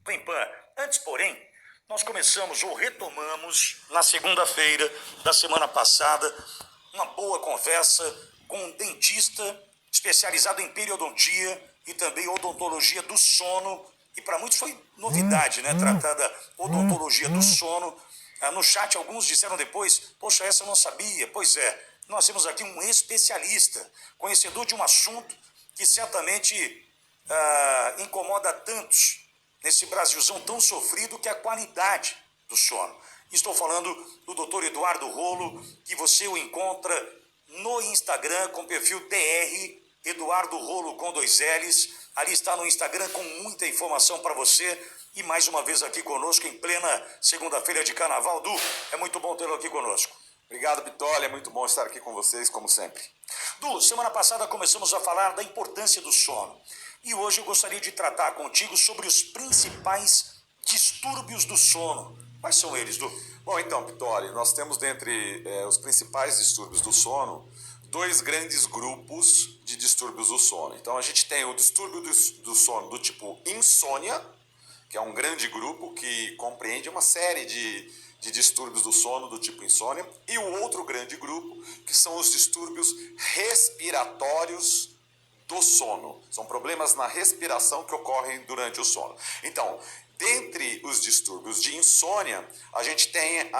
Pan. Antes, porém, nós começamos ou retomamos na segunda-feira da semana passada uma boa conversa com um dentista especializado em periodontia e também odontologia do sono. E para muitos foi novidade, né? Tratar da odontologia do sono. No chat, alguns disseram depois, poxa, essa eu não sabia. Pois é, nós temos aqui um especialista, conhecedor de um assunto que certamente incomoda tantos nesse Brasilzão tão sofrido, que é a qualidade do sono. Estou falando do Dr. Eduardo Rolo, que você o encontra no Instagram com o perfil DR Eduardo Rolo com 2 L's. Ali está no Instagram com muita informação para você. E mais uma vez aqui conosco em plena segunda-feira de carnaval. Du, é muito bom tê-lo aqui conosco. Obrigado, Bitoli. É muito bom estar aqui com vocês, como sempre. Du, semana passada começamos a falar da importância do sono. E hoje eu gostaria de tratar contigo sobre os principais distúrbios do sono. Quais são eles, Du? Bom, então, Bitoli, nós temos dentre os principais distúrbios do sono 2 grandes grupos de distúrbios do sono. Então, a gente tem o distúrbio do sono do tipo insônia, que é um grande grupo que compreende uma série de distúrbios do sono do tipo insônia, e o outro grande grupo, que são os distúrbios respiratórios do sono. São problemas na respiração que ocorrem durante o sono. Então, dentre os distúrbios de insônia, a gente tem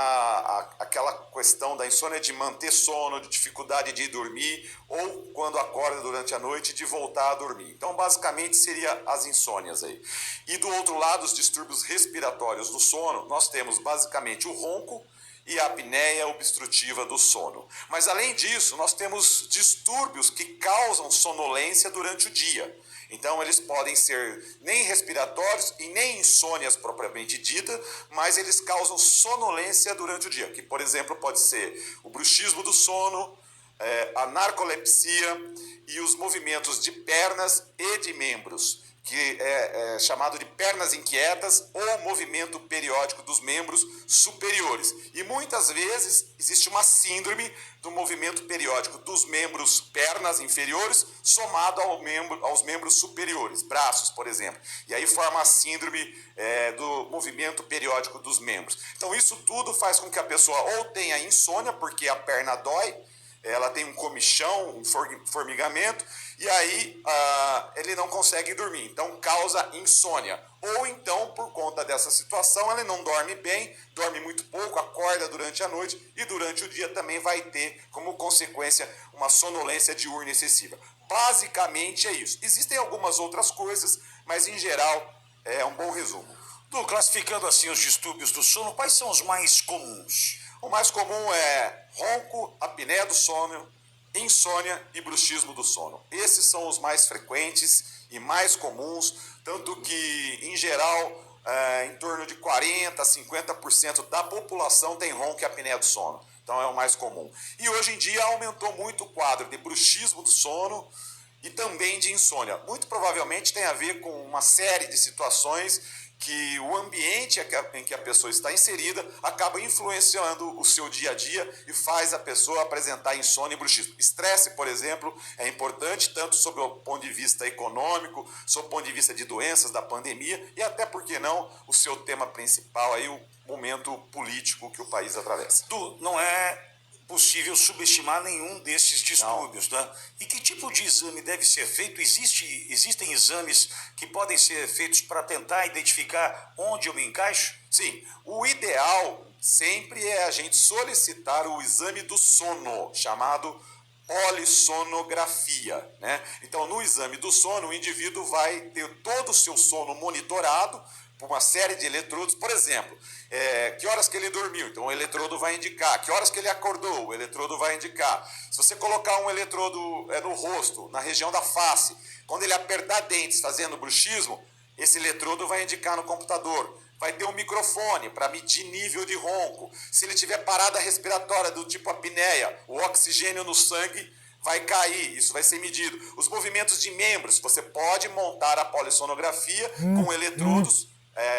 aquela questão da insônia de manter sono, de dificuldade de ir dormir, ou quando acorda durante a noite, de voltar a dormir. Então, basicamente, seria as insônias aí. E do outro lado, os distúrbios respiratórios do sono, nós temos basicamente o ronco e a apneia obstrutiva do sono. Mas além disso, nós temos distúrbios que causam sonolência durante o dia. Então eles podem ser nem respiratórios e nem insônias propriamente dita, mas eles causam sonolência durante o dia, que por exemplo pode ser o bruxismo do sono, a narcolepsia e os movimentos de pernas e de membros, que é chamado de pernas inquietas ou movimento periódico dos membros superiores. E muitas vezes existe uma síndrome do movimento periódico dos membros pernas inferiores somado aos membros superiores, braços, por exemplo. E aí forma a síndrome do movimento periódico dos membros. Então isso tudo faz com que a pessoa ou tenha insônia, porque a perna dói, ela tem um comichão, um formigamento, e aí ele não consegue dormir, então causa insônia. Ou então, por conta dessa situação, ele não dorme bem, dorme muito pouco, acorda durante a noite e durante o dia também vai ter como consequência uma sonolência diurna excessiva. Basicamente é isso. Existem algumas outras coisas, mas em geral é um bom resumo. Du, classificando assim os distúrbios do sono, quais são os mais comuns? O mais comum é ronco, apneia do sono, insônia e bruxismo do sono. Esses são os mais frequentes e mais comuns, tanto que, em geral, em torno de 40% a 50% da população tem ronco e apneia do sono. Então é o mais comum. E hoje em dia aumentou muito o quadro de bruxismo do sono e também de insônia. Muito provavelmente tem a ver com uma série de situações que o ambiente em que a pessoa está inserida acaba influenciando o seu dia a dia e faz a pessoa apresentar insônia e bruxismo. Estresse, por exemplo, é importante tanto sob o ponto de vista econômico, sob o ponto de vista de doenças, da pandemia e até, por que não, o seu tema principal, aí, o momento político que o país atravessa. Du, não é possível subestimar nenhum desses distúrbios, tá? E que tipo de exame deve ser feito? Existem exames que podem ser feitos para tentar identificar onde eu me encaixo? Sim, o ideal sempre é a gente solicitar o exame do sono, chamado polissonografia, né? Então, no exame do sono, o indivíduo vai ter todo o seu sono monitorado por uma série de eletrodos. Por exemplo, que horas que ele dormiu, então o eletrodo vai indicar. Que horas que ele acordou, o eletrodo vai indicar. Se você colocar um eletrodo no rosto, na região da face, quando ele apertar dentes fazendo bruxismo, esse eletrodo vai indicar no computador. Vai ter um microfone para medir nível de ronco. Se ele tiver parada respiratória do tipo apneia, o oxigênio no sangue vai cair, isso vai ser medido. Os movimentos de membros, você pode montar a polissonografia com eletrodos,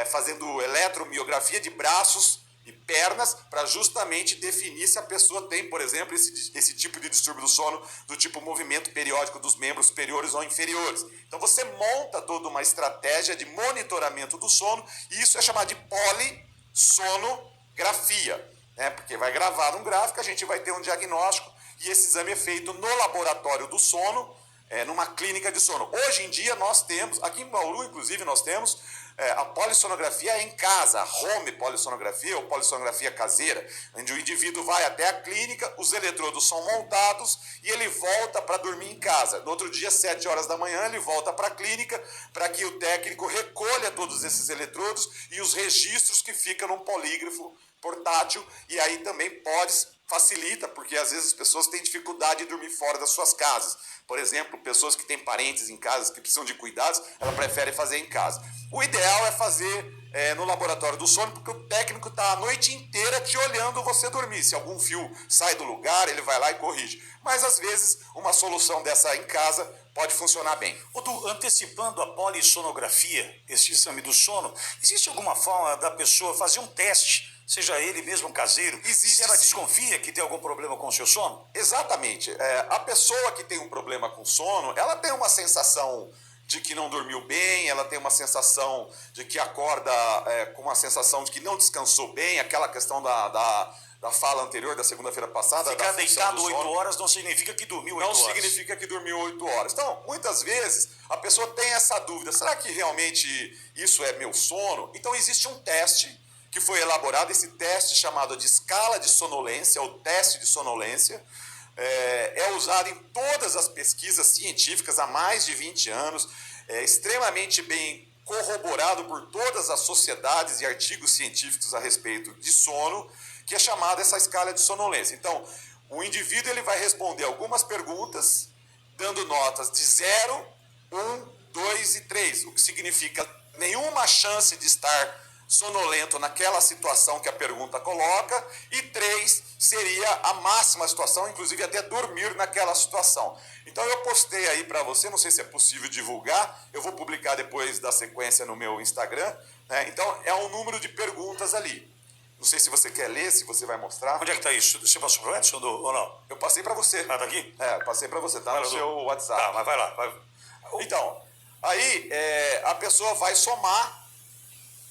fazendo eletromiografia de braços e pernas para justamente definir se a pessoa tem, por exemplo, esse tipo de distúrbio do sono do tipo movimento periódico dos membros superiores ou inferiores. Então você monta toda uma estratégia de monitoramento do sono e isso é chamado de polissonografia, né? Porque vai gravar num gráfico, a gente vai ter um diagnóstico e esse exame é feito no laboratório do sono, numa clínica de sono. Hoje em dia nós temos, aqui em Bauru inclusive nós temos a polissonografia em casa, a home polissonografia ou polissonografia caseira, onde o indivíduo vai até a clínica, os eletrodos são montados e ele volta para dormir em casa. No outro dia, 7 horas da manhã, ele volta para a clínica para que o técnico recolha todos esses eletrodos e os registros que ficam num polígrafo portátil e aí também facilita, porque às vezes as pessoas têm dificuldade de dormir fora das suas casas. Por exemplo, pessoas que têm parentes em casa que precisam de cuidados, ela prefere fazer em casa. O ideal é fazer no laboratório do sono, porque o técnico está a noite inteira te olhando você dormir. Se algum fio sai do lugar, ele vai lá e corrige. Mas às vezes uma solução dessa em casa pode funcionar bem. Du, antecipando a polissonografia, esse exame do sono, existe alguma forma da pessoa fazer um teste, seja ele mesmo caseiro, existe, se ela sim. desconfia que tem algum problema com o seu sono? Exatamente. A pessoa que tem um problema com sono, ela tem uma sensação de que não dormiu bem, ela tem uma sensação de que acorda com uma sensação de que não descansou bem, aquela questão da fala anterior, da segunda-feira passada. Ficar deitado 8 horas não significa que dormiu 8 horas. Não significa que dormiu 8 horas. Então, muitas vezes, a pessoa tem essa dúvida, será que realmente isso é meu sono? Então, existe um teste que foi elaborado, esse teste chamado de escala de sonolência, ou teste de sonolência, é usado em todas as pesquisas científicas há mais de 20 anos, é extremamente bem corroborado por todas as sociedades e artigos científicos a respeito de sono, que é chamada essa escala de sonolência. Então, o indivíduo ele vai responder algumas perguntas, dando notas de 0, 1, 2 e 3, o que significa nenhuma chance de estar sonolento naquela situação que a pergunta coloca, e 3 seria a máxima situação, inclusive até dormir naquela situação. Então eu postei aí para você, não sei se é possível divulgar, eu vou publicar depois da sequência no meu Instagram, né? Então é um número de perguntas ali. Não sei se você quer ler, se você vai mostrar. Onde é que está isso? Você passou para o Edson ou não? Eu passei para você. Ah, tá aqui? Passei para você, tá no seu WhatsApp. Tá, mas vai lá. Vai. Então, aí a pessoa vai somar,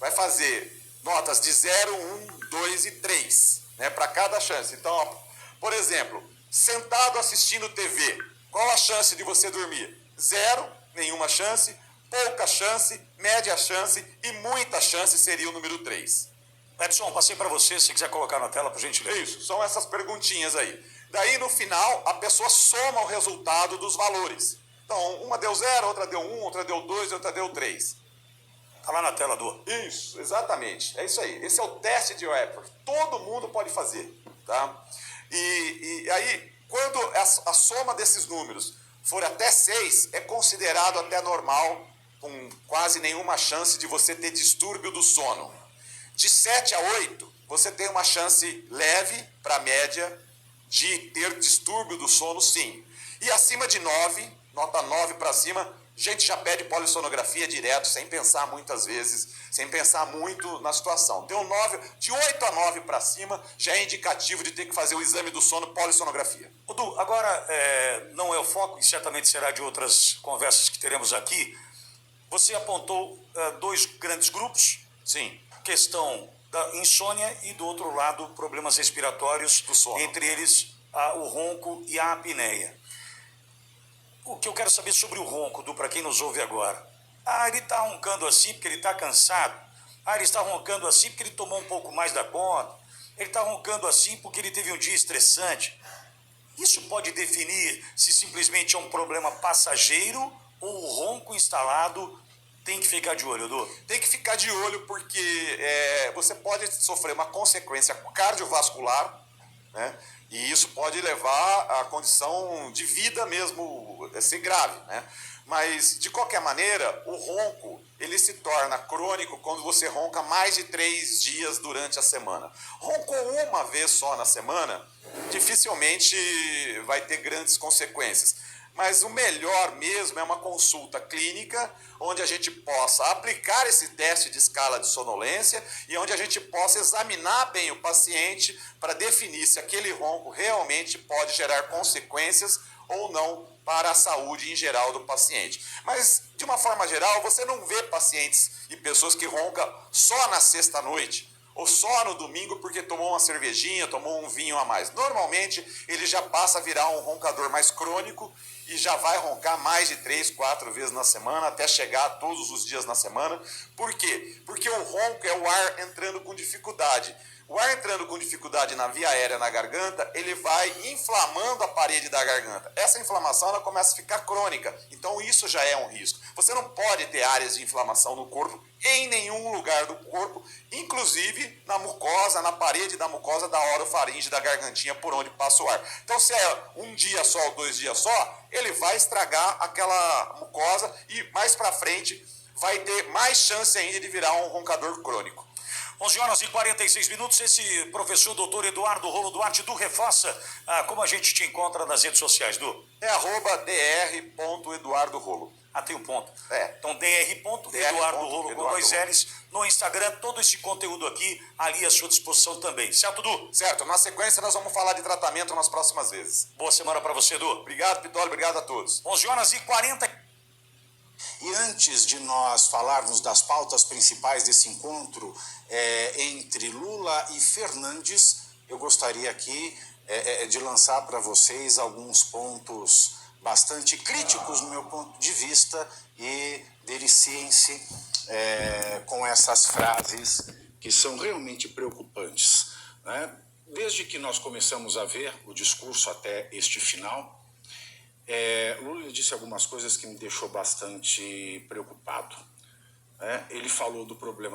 vai fazer notas de 0, 1, 2 e 3, né, para cada chance. Então, ó, por exemplo, sentado assistindo TV, qual a chance de você dormir? 0, nenhuma chance, pouca chance, média chance e muita chance seria o número 3. Edson, passei para você, se quiser colocar na tela, por gentileza. Isso, são essas perguntinhas aí. Daí, no final, a pessoa soma o resultado dos valores. Então, uma deu 0, outra deu 1, outra deu 2, outra deu 3. Está lá na tela, Du. Isso, exatamente. É isso aí. Esse é o teste de Epworth. Todo mundo pode fazer, tá? E aí, quando a soma desses números for até 6, é considerado até normal, com quase nenhuma chance de você ter distúrbio do sono. De 7 a 8, você tem uma chance leve para média de ter distúrbio do sono, sim. E acima de 9, nota 9 para cima, a gente já pede polissonografia direto, sem pensar muitas vezes, sem pensar muito na situação. Tem um 9, de 8 a 9 para cima, já é indicativo de ter que fazer o exame do sono polissonografia. Du, agora, não é o foco, e certamente será de outras conversas que teremos aqui. Você apontou 2 grandes grupos. Sim. Questão da insônia e, do outro lado, problemas respiratórios, do sono. Entre eles o ronco e a apneia. O que eu quero saber sobre o ronco, para quem nos ouve agora. Ele está roncando assim porque ele está cansado. Ele está roncando assim porque ele tomou um pouco mais da conta. Ele está roncando assim porque ele teve um dia estressante. Isso pode definir se simplesmente é um problema passageiro ou o ronco instalado. Tem que ficar de olho, Du. Tem que ficar de olho porque você pode sofrer uma consequência cardiovascular, né? E isso pode levar à condição de vida mesmo, ser grave, né? Mas, de qualquer maneira, o ronco, ele se torna crônico quando você ronca mais de 3 dias durante a semana. Roncou uma vez só na semana, dificilmente vai ter grandes consequências. mas o melhor mesmo é uma consulta clínica, onde a gente possa aplicar esse teste de escala de sonolência e onde a gente possa examinar bem o paciente para definir se aquele ronco realmente pode gerar consequências ou não para a saúde em geral do paciente. Mas, de uma forma geral, você não vê pacientes e pessoas que roncam só na sexta-noite ou só no domingo porque tomou uma cervejinha, tomou um vinho a mais. Normalmente, ele já passa a virar um roncador mais crônico e já vai roncar mais de 3, 4 vezes na semana, até chegar todos os dias na semana. Por quê? Porque o ronco é o ar entrando com dificuldade. O ar entrando com dificuldade na via aérea, na garganta, ele vai inflamando a parede da garganta. Essa inflamação ela começa a ficar crônica, então isso já é um risco. Você não pode ter áreas de inflamação no corpo, em nenhum lugar do corpo, inclusive na mucosa, na parede da mucosa da orofaringe, da gargantinha, por onde passa o ar. Então, se é um dia só ou 2 dias só, ele vai estragar aquela mucosa e mais para frente vai ter mais chance ainda de virar um roncador crônico. 11h46, esse professor doutor Eduardo Rolo Duarte, Du, reforça como a gente te encontra nas redes sociais, Du? É @dr.eduardorolo. Tem um ponto. Então, dr.eduardo Rolo, com 2 L's, no Instagram, todo esse conteúdo aqui, ali à sua disposição também. Certo, Du? Certo. Na sequência, nós vamos falar de tratamento nas próximas vezes. Boa semana para você, Du. Obrigado, Pitoli. Obrigado a todos. 11h40. E antes de nós falarmos das pautas principais desse encontro entre Lula e Fernandes, eu gostaria aqui de lançar para vocês alguns pontos bastante críticos no meu ponto de vista e deliciem-se com essas frases que são realmente preocupantes, né? Desde que nós começamos a ver o discurso até este final, Lula disse algumas coisas que me deixou bastante preocupado, né? Ele falou do problema